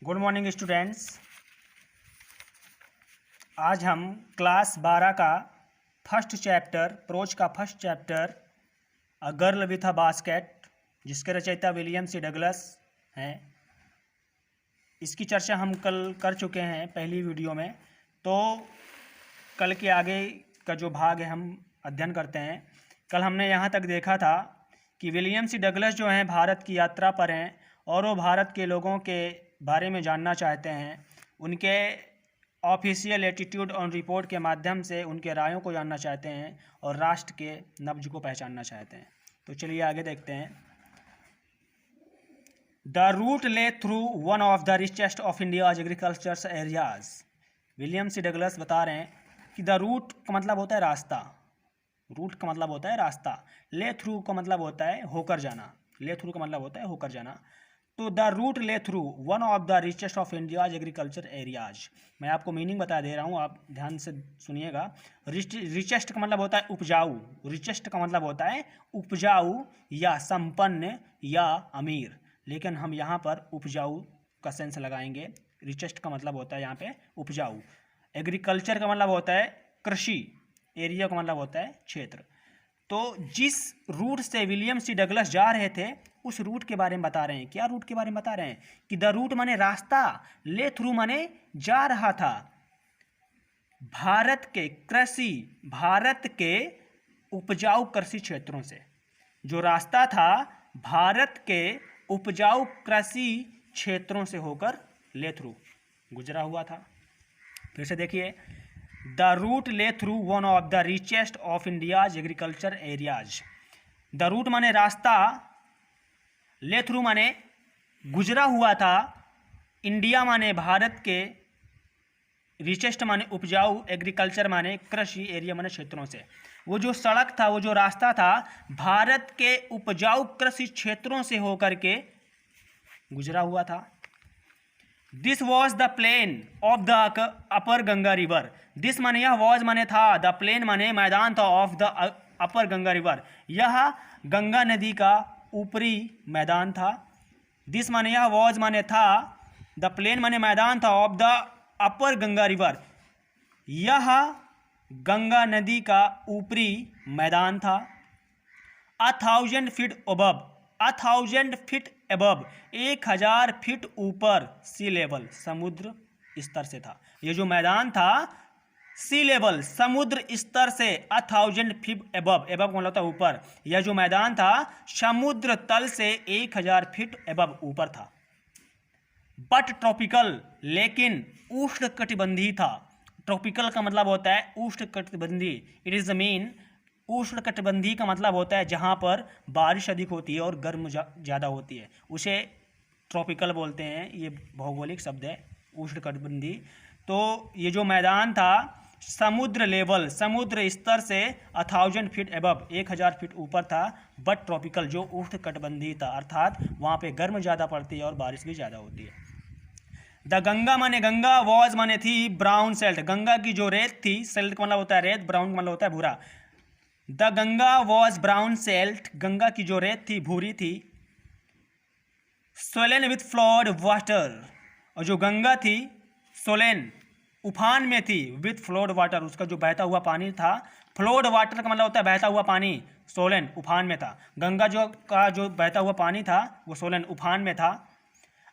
Good morning students. आज हम class 12 का फर्स्ट चैप्टर प्रोज का first chapter a girl with a basket, जिसके रचयिता विलियम सी डगलस हैं, इसकी चर्चा हम कल कर चुके हैं पहली वीडियो में। तो कल के आगे का जो भाग है हम अध्ययन करते हैं। कल हमने यहाँ तक देखा था कि विलियम सी डगलस जो हैं भारत की यात्रा पर हैं और वो भारत के लोगों के बारे में जानना चाहते हैं, उनके ऑफिशियल एटीट्यूड ऑन रिपोर्ट के माध्यम से उनके रायों को जानना चाहते हैं और राष्ट्र के नब्ज को पहचानना चाहते हैं। तो चलिए आगे देखते हैं। The route lay through one of the richest of India's agriculture areas. William C Douglas बता रहे हैं कि द रूट का मतलब होता है रास्ता, रूट का मतलब होता है रास्ता, ले थ्रू का मतलब होता है होकर जाना, ले थ्रू का मतलब होता है होकर जाना। तो the route lay through one of the richest of India's agriculture areas. मैं आपको मीनिंग बता दे रहा हूँ, आप ध्यान से सुनिएगा। रिचेस्ट का मतलब होता है उपजाऊ, रिचेस्ट का मतलब होता है उपजाऊ या संपन्न या अमीर, लेकिन हम यहाँ पर उपजाऊ का सेंस लगाएंगे। रिचेस्ट का मतलब होता है यहाँ पे उपजाऊ, एग्रीकल्चर का मतलब होता है कृषि, एरिया का मतलब होता है क्षेत्र। तो जिस रूट से विलियम सी डगलस जा रहे थे उस रूट के बारे में बता रहे हैं। क्या रूट के बारे में बता रहे हैं कि द रूट माने रास्ता, ले थ्रू माने जा रहा था भारत के कृषि, भारत के उपजाऊ कृषि क्षेत्रों से। जो रास्ता था भारत के उपजाऊ कृषि क्षेत्रों से होकर ले थ्रू गुजरा हुआ था। फिर से देखिए, the route lay through one of the richest of India's agriculture areas. The route माने रास्ता, ले थ्रू माने गुजरा हुआ था, इंडिया माने भारत के, रिचेस्ट माने उपजाऊ, एग्रीकल्चर माने कृषि, एरिया माने क्षेत्रों से। वो जो सड़क था, वो जो रास्ता था भारत के उपजाऊ कृषि क्षेत्रों से होकर के गुजरा हुआ था। This was the plain of the upper Ganga river. This माने यह, वॉज माने था, द प्लेन माने मैदान था, of the upper Ganga river यह गंगा नदी का ऊपरी मैदान था। दिस माने यह, वॉज माने था, द प्लेन माने मैदान था, of the upper Ganga river यह गंगा नदी का ऊपरी मैदान था। 1000 feet above, 1000 feet above 1000 feet ऊपर सी लेवल, समुद्र स्तर से था। ये जो मैदान था सी लेवल, समुद्र स्तर से 1000 फीट अबव, एबव मतलब होता है ऊपर। यह जो मैदान था समुद्र तल से 1000 फीट अबव ऊपर था। बट ट्रॉपिकल, लेकिन उष्ण कटिबंधी था। ट्रॉपिकल का मतलब होता है उष्ण कटिबंधी, इट इज द मीन। उष्ण कटिबंधी का मतलब होता है जहाँ पर बारिश अधिक होती है और गर्म ज़्यादा होती है, उसे ट्रॉपिकल बोलते हैं। ये भौगोलिक शब्द है उष्ण कटिबंधी। तो ये जो मैदान था समुद्र लेवल, समुद्र स्तर से 1000 फीट अबव, 1000 फीट ऊपर था। बट ट्रॉपिकल, जो उष्ण कटिबंधी था, अर्थात वहाँ पे गर्म ज़्यादा पड़ती है और बारिश भी ज़्यादा होती है। द गंगा माने गंगा, वॉज माने थी, ब्राउन सेल्ट, गंगा की जो रेत थी, सेल्ट का मतलब होता है रेत, ब्राउन का मतलब होता है भूरा। The Ganga was brown silt, Ganga की जो रेत थी भूरी थी। सोलेन विथ फ्लड वाटर, और जो गंगा थी सोलेन उफान में थी, विथ फ्लोड वाटर, उसका जो बहता हुआ पानी था। फ्लोड वाटर का मतलब होता है बहता हुआ पानी, सोलेन उफान में था। गंगा जो बहता हुआ पानी था वो सोलेन उफान में था।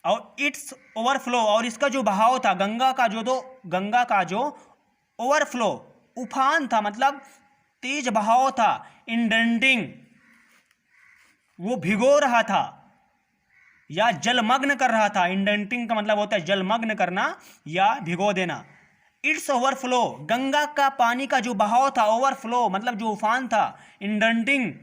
और इट्स ओवरफ्लो, और इसका जो बहाव था, गंगा का जो ओवरफ्लो, उफान था मतलब तेज बहाव था। इंडेंटिंग, वो भिगो रहा था या जलमग्न कर रहा था। इंडेंटिंग का मतलब होता है जलमग्न करना या भिगो देना। इट्स ओवरफ्लो, गंगा का पानी का जो बहाव था, ओवरफ्लो मतलब जो उफान था, इंडेंटिंग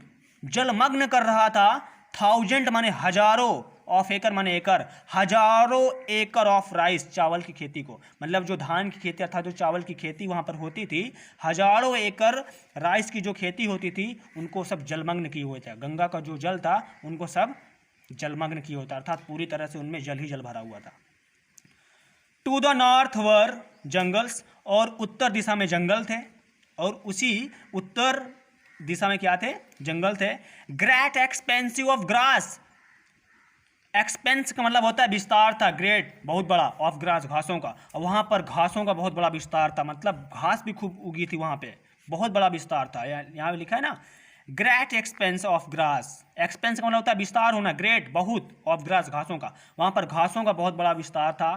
जलमग्न कर रहा था। 1000 माने हजारों, ऑफ एकड़ माने एकड़, हजारों एकड़ ऑफ राइस, चावल की खेती को, मतलब जो धान की खेती अर्थात जो चावल की खेती वहाँ पर होती थी, हजारों एकड़ राइस की जो खेती होती थी उनको सब जलमग्न किए हुए थे। गंगा का जो जल था उनको सब जलमग्न किए होता, अर्थात पूरी तरह से उनमें जल ही जल भरा हुआ था। To the north were jungles, और उत्तर दिशा में जंगल थे, और उसी उत्तर दिशा में क्या थे, जंगल थे। Great expensive of grass, expense का मतलब होता है विस्तार था, ग्रेट बहुत बड़ा, ऑफ ग्रास घासों का, और वहाँ पर घासों का बहुत बड़ा विस्तार था, मतलब घास भी खूब उगी थी वहाँ पे, बहुत बड़ा विस्तार था। यहाँ पे लिखा है ना, great expense of grass, expense का मतलब होता है विस्तार होना, ग्रेट बहुत, ऑफ ग्रास घासों का, वहाँ पर घासों का बहुत बड़ा विस्तार था।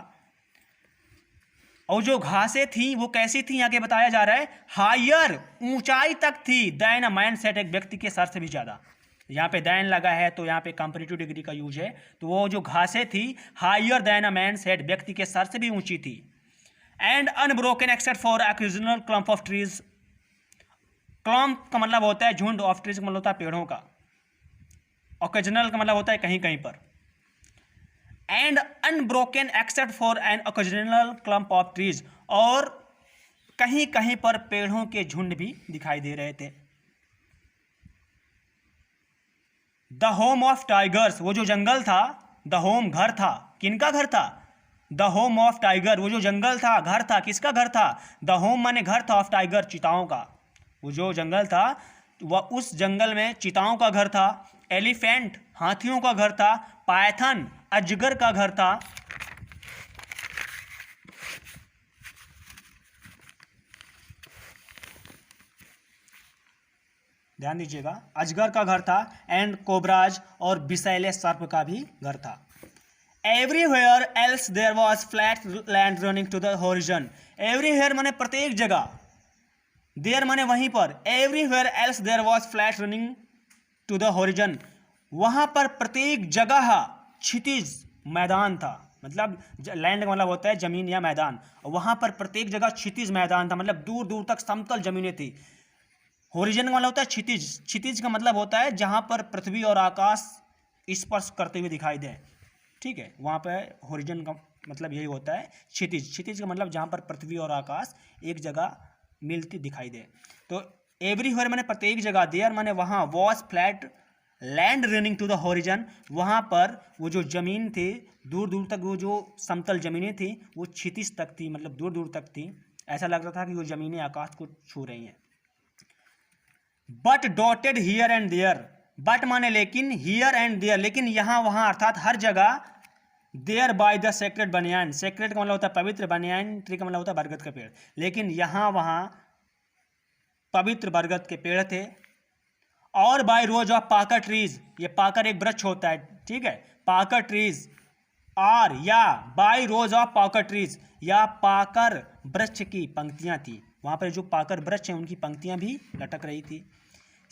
और जो घासें थी वो कैसी थी, आगे बताया जा रहा है, हायर ऊंचाई तक थी, दैन अ मैन सेट, एक व्यक्ति के सर से भी ज्यादा। यहाँ पे दैन लगा है तो यहाँ पे कंपेरेटिव डिग्री का यूज है, तो वो जो घासें थी higher than a man's head, व्यक्ति के सर से भी ऊंची थी। And unbroken except for occasional clump of trees, clump का मतलब होता है झुंड, ऑफ ट्रीज का मतलब होता है पेड़ों का, ऑकेजनल का मतलब होता है कहीं कहीं पर। And unbroken except for an occasional clump of trees, और कहीं कहीं पर पेड़ों के झुंड भी दिखाई दे रहे थे। द होम ऑफ टाइगर्स, वो जो जंगल था, द होम घर था, किनका घर था, द होम ऑफ टाइगर, वो जो जंगल था घर था, किसका घर था, द होम माने घर था, ऑफ टाइगर चीताओं का, वो जो जंगल था वह उस जंगल में चीताओं का घर था। एलिफेंट हाथियों का घर था, पायथन अजगर का घर था। ध्यान दीजिएगा, अजगर का घर था, एंड कोबराज और बिसैले सर्प का भी घर था। Everywhere else there was flat land running to the horizon, everywhere माने प्रत्येक जगह, देयर माने वहीं पर, everywhere else there was flat running to the horizon, वहां पर प्रत्येक जगह क्षितिज मैदान था, मतलब लैंड का मतलब होता है जमीन या मैदान, वहां पर प्रत्येक जगह क्षितिज मैदान था, मतलब दूर दूर तक समतल जमीनें थी। होरिजन का मतलब होता है क्षितिज, क्षितिज का मतलब होता है जहां पर पृथ्वी और आकाश स्पर्श करते हुए दिखाई दे, ठीक है, वहां पर होरिजन का मतलब यही होता है क्षितिज, क्षितिज का मतलब जहां पर पृथ्वी और आकाश एक जगह मिलती दिखाई दे। तो एवरीवेयर माने प्रत्येक जगह, देयर माने वहां, was flat land running to the horizon, वहां पर वो जो जमीन थी दूर दूर तक, वो जो समतल जमीनें थी वो क्षितिज तक थी, मतलब दूर दूर तक थी, ऐसा लग रहा था कि वो जमीनें आकाश को छू रही हैं। But dotted here and there, but माने लेकिन, हियर एंड देयर लेकिन यहाँ वहाँ, अर्थात हर जगह, देयर बाय द सेक्रेड बनियान, सेक्रेड का मतलब होता है पवित्र, बनियान ट्री का मतलब होता है बरगद का पेड़, लेकिन यहाँ वहाँ पवित्र बरगद के पेड़ थे। और बाय रोज ऑफ पाकर ट्रीज, ये पाकर एक वृक्ष होता है, ठीक है, पाकर ट्रीज, और या बाय रोज ऑफ पाकर ट्रीज, या पाकर वृक्ष की पंक्तियां थी, वहां पर जो पाकर वृक्ष हैं उनकी पंक्तियां भी लटक रही थी।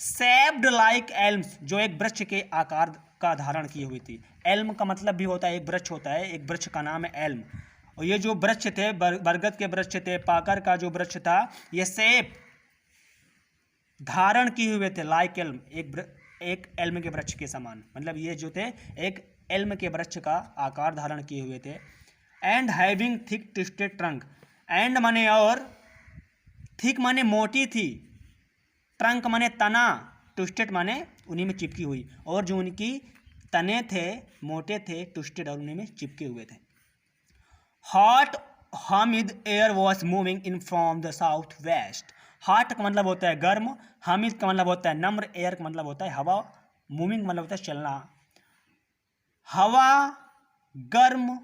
सेप्ड लाइक एल्म्स, जो एक वृक्ष के आकार का धारण की हुई थी, एल्म का मतलब भी होता है एक वृक्ष होता है, एक वृक्ष का नाम है एल्म, और ये जो वृक्ष थे बरगद के वृक्ष थे, पाकर का जो वृक्ष था, ये सेप धारण किए हुए थे, लाइक एल्म, एक एल्म के वृक्ष के समान, मतलब ये जो थे एक एल्म के वृक्ष का आकार धारण किए हुए थे। And having thick twisted trunk, and माने और, थिक माने मोटी थी, ट्रंक माने तना, ट्विस्टेड माने उन्हीं में चिपकी हुई, और जो उनकी तने थे मोटे थे, ट्विस्टेड और उन्हीं में चिपके हुए थे। Hot Hamid air was moving in from the south west, hot का मतलब होता है गर्म, हामिद का मतलब होता है नम्र, एयर का मतलब होता है हवा, मूविंग मतलब होता है चलना। हवा गर्म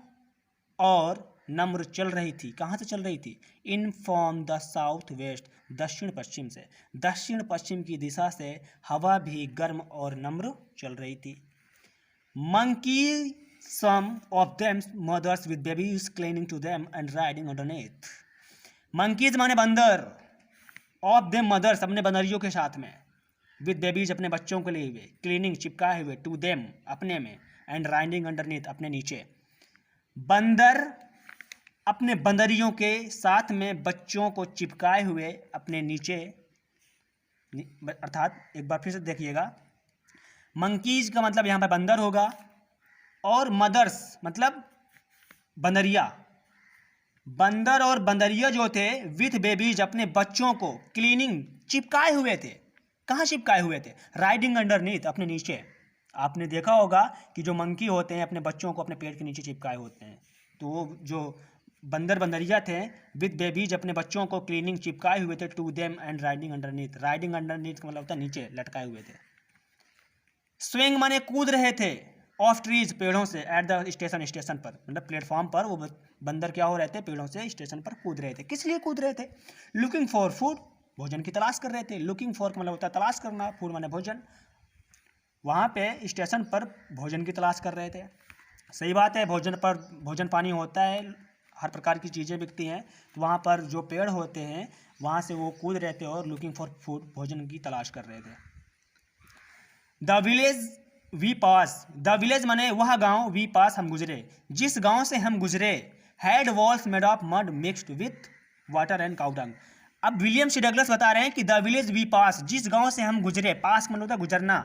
और नम्र चल रही थी, कहाँ से चल रही थी, in from the south west, दक्षिण पश्चिम से, दक्षिण पश्चिम की दिशा से हवा भी गर्म और नम्र चल रही थी। Monkey some of them mothers with babies clinging to them and riding underneath, monkeys माने बंदर, of them mothers अपने बंदरियों के साथ में, with babies अपने बच्चों को लिए हुए, क्लीनिंग चिपकाए हुए, to them अपने में, and riding underneath अपने नीचे, बंदर अपने बंदरियों के साथ में बच्चों को चिपकाए हुए अपने नीचे, अर्थात एक बार फिर से देखिएगा, मंकीज का मतलब यहाँ पर बंदर होगा, और मदर्स मतलब बंदरिया, बंदर और बंदरिया जो थे विथ बेबीज अपने बच्चों को, क्लीनिंग चिपकाए हुए थे, कहाँ चिपकाए हुए थे, राइडिंग अंडरनीथ अपने नीचे। आपने देखा होगा कि जो मंकी होते हैं अपने बच्चों को अपने पेट के नीचे चिपकाए होते हैं, तो वो जो बंदर बंदरिया थे विथ बेबीज अपने बच्चों को क्लीनिंग चिपकाए हुए थे, to them and riding underneath, riding underneath का मतलब होता है नीचे लटकाए हुए थे। स्विंग माने कूद रहे थे, ऑफ ट्रीज, पेड़ों से, एट द स्टेशन, स्टेशन पर, मतलब प्लेटफॉर्म पर वो बंदर क्या हो रहे थे, पेड़ों से स्टेशन पर कूद रहे थे। किस लिए कूद रहे थे? लुकिंग फॉर फूड, भोजन की तलाश कर रहे थे। लुकिंग फॉर मतलब होता है तलाश करना, फूड माने भोजन। वहाँ पे स्टेशन पर भोजन की तलाश कर रहे थे। सही बात है, भोजन पर भोजन पानी होता है, हर प्रकार की चीज़ें बिकती हैं, तो वहाँ पर जो पेड़ होते हैं वहाँ से वो कूद रहे थे और लुकिंग फॉर फूड, भोजन की तलाश कर रहे थे। The village we pass, the village माने वह गांव, वी पास हम गुजरे, जिस गांव से हम गुजरे, had walls made of mud mixed with water and cow dung. अब विलियम सी डगलस बता रहे हैं कि द विलेज वी पास, जिस गांव से हम गुजरे, पास का मतलब होता है गुजरना,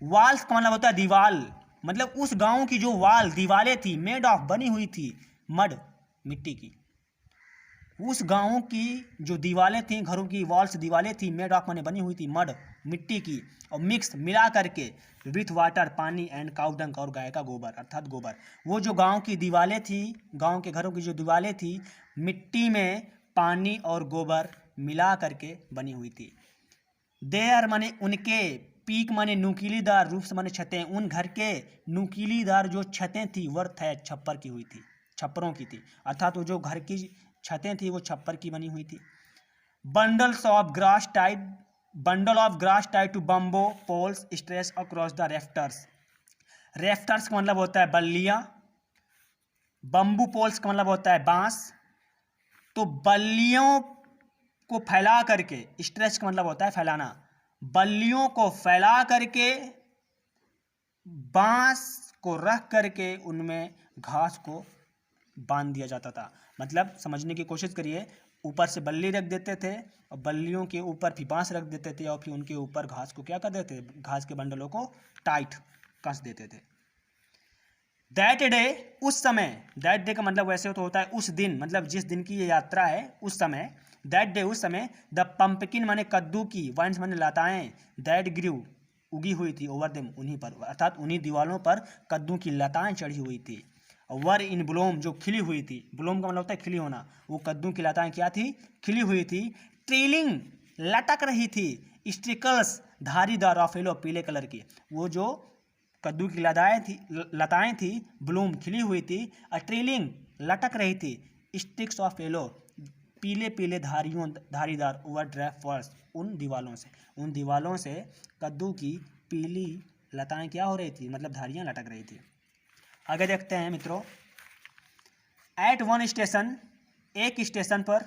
वॉल्स का मतलब होता है दीवाल, मतलब उस गांव की जो वाल दीवारें थी, मेड ऑफ बनी हुई थी, मड मिट्टी की, उस गांव की जो दीवारें थी, घरों की वॉल्स दीवारें थी, मेड ऑफ माने बनी हुई थी, मड मिट्टी की, और मिक्स मिला करके, विथ वाटर पानी, एंड काउडंग और गाय का गोबर अर्थात गोबर। वो जो गांव की दीवारें थी, गांव के घरों की जो दीवारें थी, मिट्टी में पानी और गोबर मिला करके बनी हुई थी। देयर माने उनके, पीक माने नुकीलीदार, रूफ से माने छतें, उन घर के नुकीलीदार जो छतें थी, वर्थ है छप्पर की हुई थी, छप्परों की थी, अर्थात वो जो घर की छतें थी वो छप्पर की बनी हुई थी। Bundles of grass tied, bundle of grass tied to bamboo poles stretch across the rafters. Rafters का मतलब होता है बल्लियां, बम्बू पोल्स का मतलब होता है बांस। तो बल्लियों को फैला करके, स्ट्रेच का मतलब होता है फैलाना, बल्लियों को फैला करके बांस को रख करके उनमें घास को बांध दिया जाता था। मतलब समझने की कोशिश करिए, ऊपर से बल्ली रख देते थे और बल्लियों के ऊपर फिर बांस रख देते थे और फिर उनके ऊपर घास को क्या कर देते थे, घास के बंडलों को टाइट कस देते थे। दैट डे, उस समय, दैट डे का मतलब वैसे तो होता है उस दिन, मतलब जिस दिन की ये यात्रा है उस समय, दैट डे उस समय, द पंपकिन माने कद्दू की, वाइन्स माने लताएं, दैट ग्रू उगी हुई थी, ओवर देम उन्हीं पर, अर्थात उन्हीं दीवालों पर कद्दू की लताएं चढ़ी हुई थी। वर इन ब्लूम जो खिली हुई थी, ब्लूम का मतलब होता है खिली होना, वो कद्दू की लताएं क्या थी, खिली हुई थी। ट्रेलिंग लटक रही थी, स्टिकल्स धारीदार ऑफ येलो पीले कलर की, वो जो कद्दू की लताएं थी, ब्लूम खिली हुई थी, ट्रेलिंग लटक रही थी, स्टिक्स ऑफ येलो पीले पीले धारीदार, ओवर ड्रैफ वॉल्स उन दीवालों से कद्दू की पीली लताएं क्या हो रही थी, मतलब धारियां लटक रही थी। आगे देखते हैं मित्रों, एट वन स्टेशन, एक स्टेशन पर,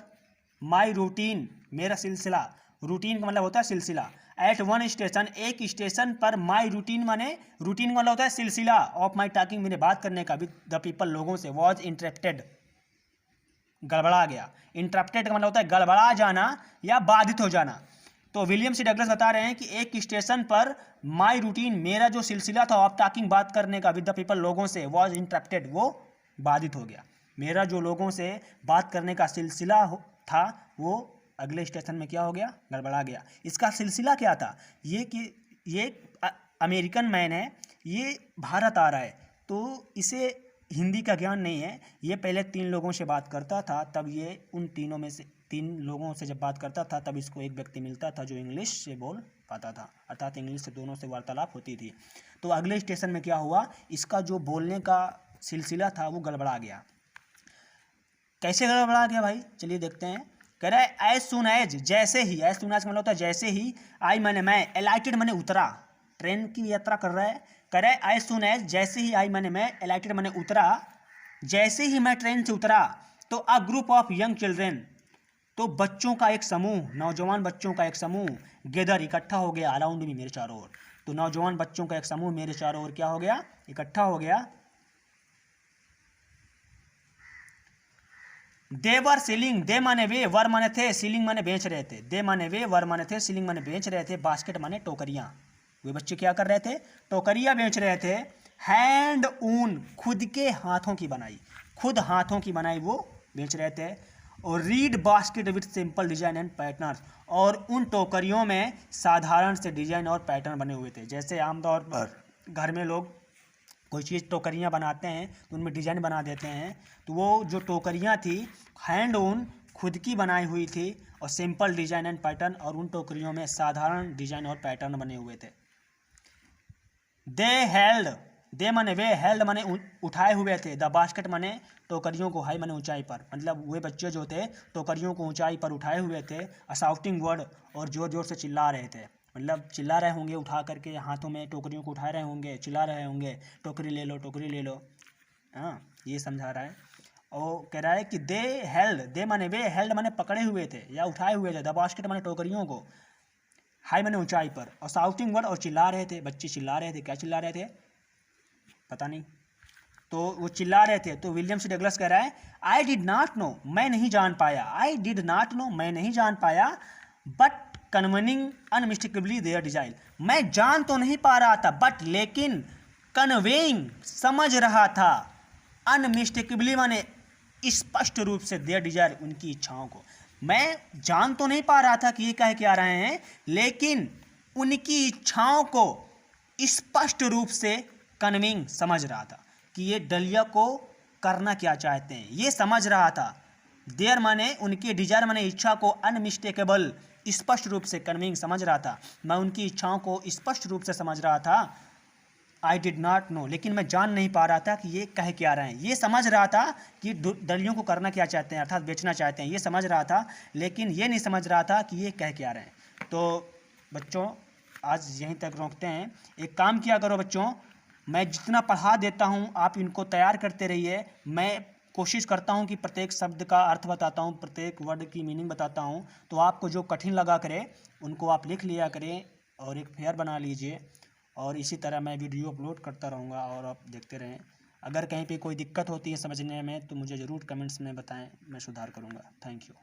माई रूटीन मेरा सिलसिला, रूटीन का मतलब होता है सिलसिला, एट वन स्टेशन एक स्टेशन पर, माई रूटीन माने, रूटीन का मतलब होता है सिलसिला, ऑफ माई टॉकिंग मेरे बात करने का, विद द पीपल लोगों से, वॉज इंटरप्टेड गड़बड़ा गया, इंटरप्टेड का मतलब होता है गड़बड़ा जाना या बाधित हो जाना। तो विलियम सी डगलस बता रहे हैं कि एक स्टेशन पर माई रूटीन मेरा जो सिलसिला था ऑफ टॉकिंग बात करने का, विद द पीपल लोगों से, वॉज इंटरप्टेड वो बाधित हो गया, मेरा जो लोगों से बात करने का सिलसिला था वो अगले स्टेशन में क्या हो गया, गड़बड़ा गया। इसका सिलसिला क्या था, ये कि ये अमेरिकन मैन है, ये भारत आ रहा है, तो इसे हिंदी का ज्ञान नहीं है, ये पहले 3 लोगों से बात करता था, तब ये उन तीनों में से 3 लोगों से जब बात करता था तब इसको एक व्यक्ति मिलता था जो इंग्लिश से बोल पाता था, अर्थात इंग्लिश से दोनों से वार्तालाप होती थी। तो अगले स्टेशन में क्या हुआ, इसका जो बोलने का सिलसिला था वो गड़बड़ा गया। कैसे गड़बड़ा गया भाई, चलिए देखते हैं। कह रहा है एज सुन एज, जैसे ही, एज सुन एज मतलब होता है जैसे ही, आई मैंने मैं, एलाइटेड मैंने उतरा, ट्रेन की यात्रा कर रहा है, कह रहा है एज सुन एज, जैसे ही, आई मैंने मैं, एलाइटेड मैंने उतरा, जैसे ही मैं ट्रेन से उतरा, तो a group of young children, तो बच्चों का एक समूह, नौजवान बच्चों का एक समूह, गेदर इकट्ठा हो गया, अराउंड मी मेरे चारों ओर, तो नौजवान बच्चों का एक समूह मेरे चारों ओर क्या हो गया, इकट्ठा हो गया। दे वर सीलिंग, दे माने वे, वर माने थे, सीलिंग माने बेच रहे थे, दे माने वे, वर माने थे, सीलिंग माने बेच रहे थे, बास्केट माने टोकरियां, वे बच्चे क्या कर रहे थे, टोकरियां बेच रहे थे। हैंड ऊन, खुद के हाथों की बनाई, खुद हाथों की बनाई वो बेच रहे थे। और read basket with simple design and pattern, और उन टोकरियों में साधारण से डिजाइन और पैटर्न बने हुए थे। जैसे आमतौर पर घर में लोग कोई चीज़ टोकरियाँ बनाते हैं तो उनमें डिजाइन बना देते हैं, तो वो जो टोकरियाँ थी हैंड ऊन खुद की बनाई हुई थी, और सिंपल डिजाइन एंड पैटर्न, और उन टोकरियों में साधारण डिजाइन और पैटर्न बने हुए थे। दे हेल्ड दे माने वे, हेल्ड माने उठाए हुए थे, द बास्केट माने टोकरियों को, हाई माने ऊंचाई पर, मतलब वे बच्चे जो थे टोकरियों को ऊंचाई पर उठाए हुए थे, अ शाउटिंग वर्ड और जोर जोर से चिल्ला रहे थे, मतलब चिल्ला रहे होंगे, उठा करके हाथों में टोकरियों को उठा रहे होंगे, चिल्ला रहे होंगे, टोकरी ले लो, टोकरी ले लो। हाँ, ये समझा रहा है। और कह रहा है कि दे हेल्ड, दे माने वे, हेल्ड माने पकड़े हुए थे या उठाए हुए थे, द बास्केट माने टोकरियों को, हाई माने ऊंचाई पर, और शाउटिंग वर्ड और चिल्ला रहे थे, बच्चे चिल्ला रहे थे। क्या चिल्ला रहे थे पता नहीं, तो वो चिल्ला रहे थे। तो विलियम सी डगलस कह रहा है आई डिड नॉट नो, मैं नहीं जान पाया, आई डिड नॉट नो, मैं नहीं जान पाया, बट कन्वेनिंग अनमिस्टेकेबली देयर डिजायर, मैं जान तो नहीं पा रहा था बट लेकिन कन्वेइंग समझ रहा था, अनमिस्टेकेबली माने स्पष्ट रूप से देयर डिजायर उनकी इच्छाओं को, मैं जान तो नहीं पा रहा था कि ये कह के आ रहे हैं, लेकिन उनकी इच्छाओं को स्पष्ट रूप से कन्विंग समझ रहा था कि ये डलिया को करना क्या चाहते हैं, ये समझ रहा था। देयर माने उनकी, डिजायर माने इच्छा को, अनमिस्टेकेबल स्पष्ट रूप से, कन्विंग समझ रहा था, मैं उनकी इच्छाओं को स्पष्ट रूप से समझ रहा था। आई डिड नॉट नो, लेकिन मैं जान नहीं पा रहा था कि ये कह क्या रहे हैं, ये समझ रहा था कि डलियों को करना क्या चाहते हैं, अर्थात बेचना चाहते हैं, ये समझ रहा था, लेकिन ये नहीं समझ रहा था कि ये कह क्या रहे हैं। तो बच्चों आज यहीं तक रोकते हैं। एक काम किया करो बच्चों, मैं जितना पढ़ा देता हूँ आप इनको तैयार करते रहिए, मैं कोशिश करता हूँ कि प्रत्येक शब्द का अर्थ बताता हूँ, प्रत्येक वर्ड की मीनिंग बताता हूँ, तो आपको जो कठिन लगा करे उनको आप लिख लिया करें और एक फेयर बना लीजिए, और इसी तरह मैं वीडियो अपलोड करता रहूँगा और आप देखते रहें। अगर कहीं पे कोई दिक्कत होती है समझने में तो मुझे ज़रूर कमेंट्स में बताएं, मैं सुधार करूँगा। Thank you.